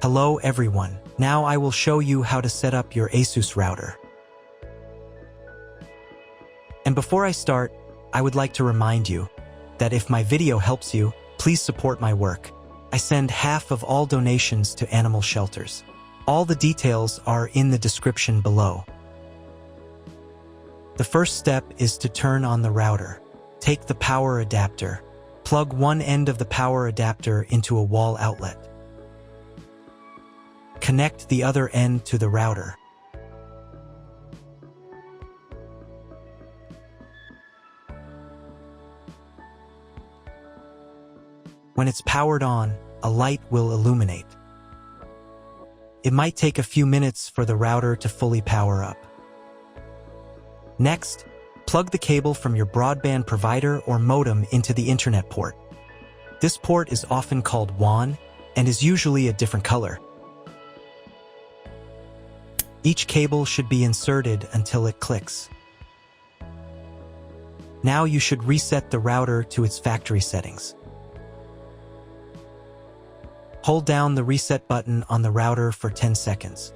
Hello everyone, now I will show you how to set up your ASUS router. And before I start, I would like to remind you that if my video helps you, please support my work. I send half of all donations to animal shelters. All the details are in the description below. The first step is to turn on the router. Take the power adapter. Plug one end of the power adapter into a wall outlet. Connect the other end to the router. When it's powered on, a light will illuminate. It might take a few minutes for the router to fully power up. Next, plug the cable from your broadband provider or modem into the Internet port. This port is often called WAN and is usually a different color. Each cable should be inserted until it clicks. Now you should reset the router to its factory settings. Hold down the reset button on the router for 10 seconds.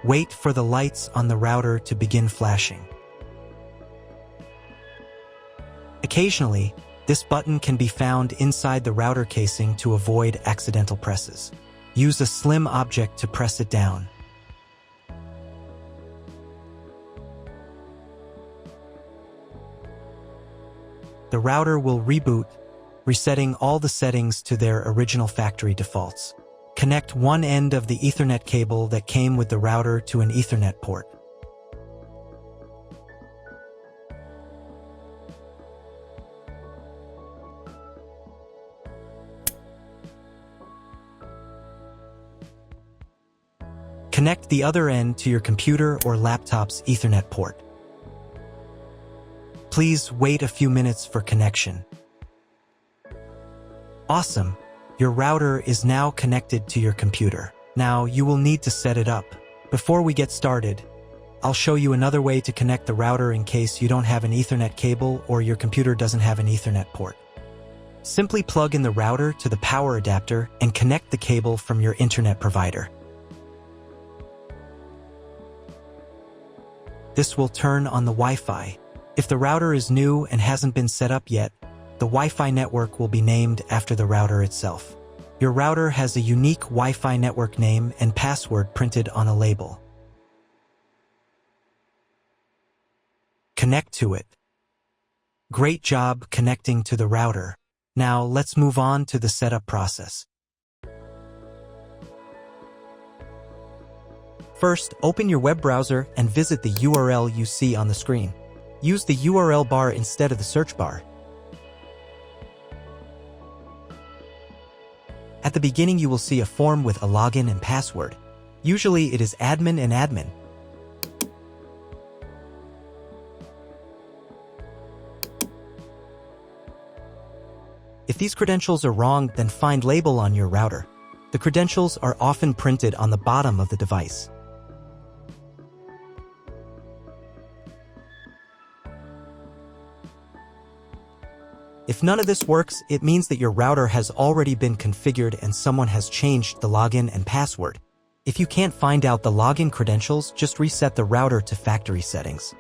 Wait for the lights on the router to begin flashing. Occasionally, this button can be found inside the router casing to avoid accidental presses. Use a slim object to press it down. The router will reboot, resetting all the settings to their original factory defaults. Connect one end of the Ethernet cable that came with the router to an Ethernet port. Connect the other end to your computer or laptop's Ethernet port. Please wait a few minutes for connection. Awesome! Your router is now connected to your computer. Now you will need to set it up. Before we get started, I'll show you another way to connect the router in case you don't have an Ethernet cable or your computer doesn't have an Ethernet port. Simply plug in the router to the power adapter and connect the cable from your internet provider. This will turn on the Wi-Fi. If the router is new and hasn't been set up yet, the Wi-Fi network will be named after the router itself. Your router has a unique Wi-Fi network name and password printed on a label. Connect to it. Great job connecting to the router. Now let's move on to the setup process. First, open your web browser and visit the URL you see on the screen. Use the URL bar instead of the search bar. At the beginning, you will see a form with a login and password. Usually, it is admin and admin. If these credentials are wrong, then find label on your router. The credentials are often printed on the bottom of the device. If none of this works, it means that your router has already been configured and someone has changed the login and password. If you can't find out the login credentials, just reset the router to factory settings.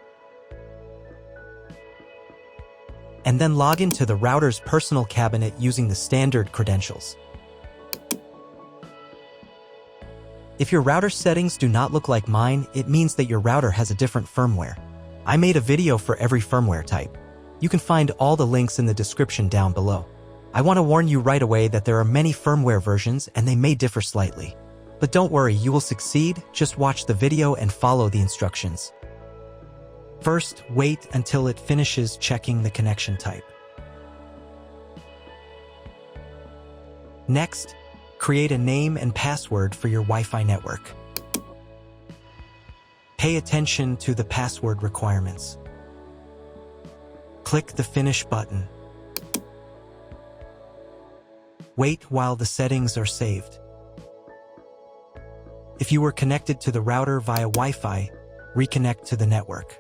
And then log into the router's personal cabinet using the standard credentials. If your router settings do not look like mine, it means that your router has a different firmware. I made a video for every firmware type. You can find all the links in the description down below. I want to warn you right away that there are many firmware versions and they may differ slightly. But don't worry, you will succeed. Just watch the video and follow the instructions. First, wait until it finishes checking the connection type. Next, create a name and password for your Wi-Fi network. Pay attention to the password requirements. Click the Finish button. Wait while the settings are saved. If you were connected to the router via Wi-Fi, reconnect to the network.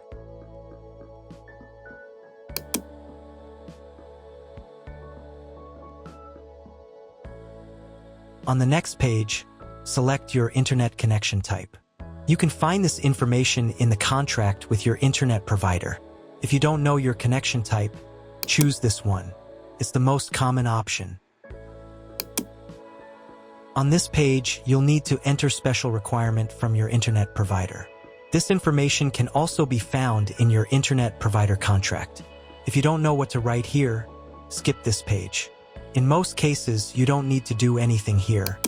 On the next page, select your internet connection type. You can find this information in the contract with your internet provider. If you don't know your connection type, choose this one. It's the most common option. On this page, you'll need to enter special requirement from your internet provider. This information can also be found in your internet provider contract. If you don't know what to write here, skip this page. In most cases, you don't need to do anything here.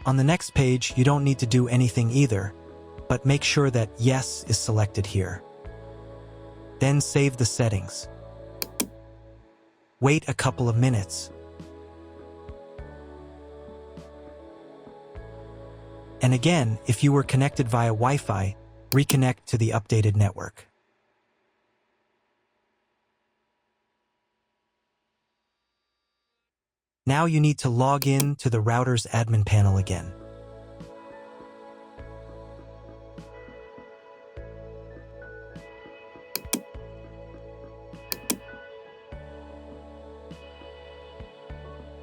On the next page, you don't need to do anything either, but make sure that Yes is selected here. Then save the settings. Wait a couple of minutes. And again, if you were connected via Wi-Fi, reconnect to the updated network. Now you need to log in to the router's admin panel again.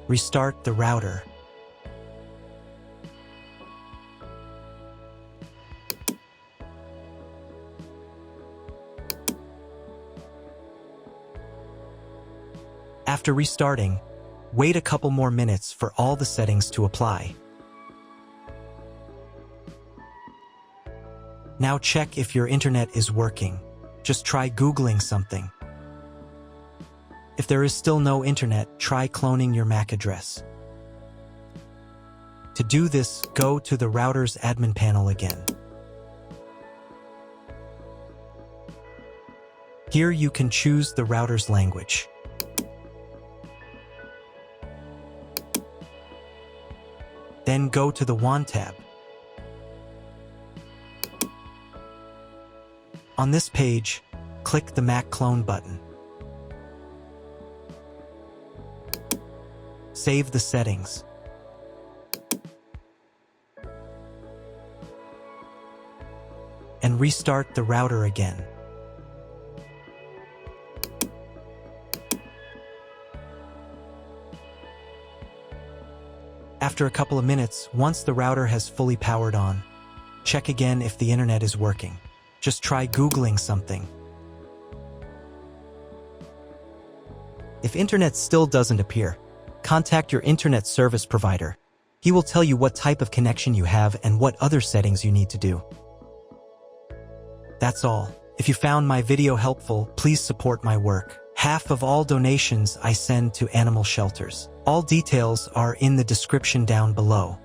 Restart the router. After restarting, wait a couple more minutes for all the settings to apply. Now check if your internet is working. Just try Googling something. If there is still no internet, try cloning your MAC address. To do this, go to the router's admin panel again. Here you can choose the router's language. Then go to the WAN tab. On this page, click the MAC clone button. Save the settings. And restart the router again. After a couple of minutes, once the router has fully powered on, check again if the internet is working. Just try Googling something. If internet still doesn't appear, contact your internet service provider. He will tell you what type of connection you have and what other settings you need to do. That's all. If you found my video helpful, please support my work. Half of all donations I send to animal shelters. All details are in the description down below.